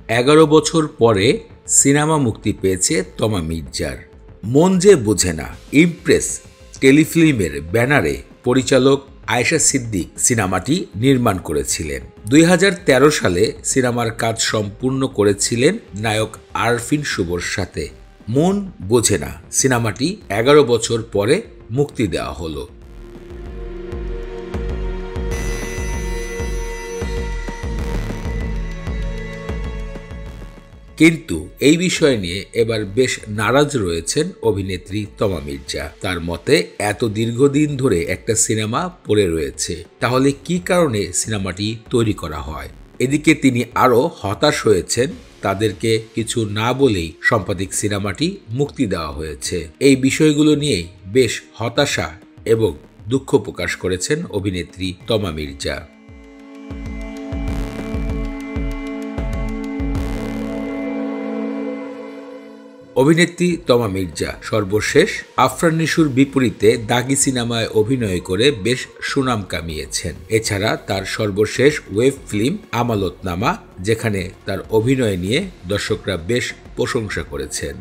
11 বছর পরে সিনেমা মুক্তি পেয়েছে তমা মির্জার। মন যে বোঝে না ইমপ্রেস টেলিফিল্মের ব্যানারে পরিচালক আয়েশা সিদ্দিক সিনেমাটি নির্মাণ করেছিলেন। 2013 সালে সিনেমার কাজ সম্পূর্ণ করেছিলেন নায়ক আরফিন শুভর সাথে। মন বোঝে না সিনেমাটি 11 বছর পরে মুক্তি দেওয়া হলো। কিন্তু এই বিষয় নিয়ে এবার বেশ নারাজ রয়েছেন অভিনেত্রী তমা মির্জা। তার মতে এত দীর্ঘদিন ধরে একটা সিনেমা পড়ে রয়েছে, তাহলে কি কারণে সিনেমাটি তৈরি করা হয়। এদিকে তিনি আরও হতাশ হয়েছেন, তাদেরকে কিছু না বলেই সম্পাদিক সিনেমাটি মুক্তি দেওয়া হয়েছে। এই বিষয়গুলো নিয়েই বেশ হতাশা এবং দুঃখ প্রকাশ করেছেন অভিনেত্রী তমা মির্জা। অভিনেত্রী তমা মির্জা সর্বশেষ আফরান নিশুর বিপরীতে দাগি সিনেমায় অভিনয় করে বেশ সুনাম কামিয়েছেন। এছাড়া তার সর্বশেষ ওয়েব ফিল্ম আমালতনামা, যেখানে তার অভিনয় নিয়ে দর্শকরা বেশ প্রশংসা করেছেন।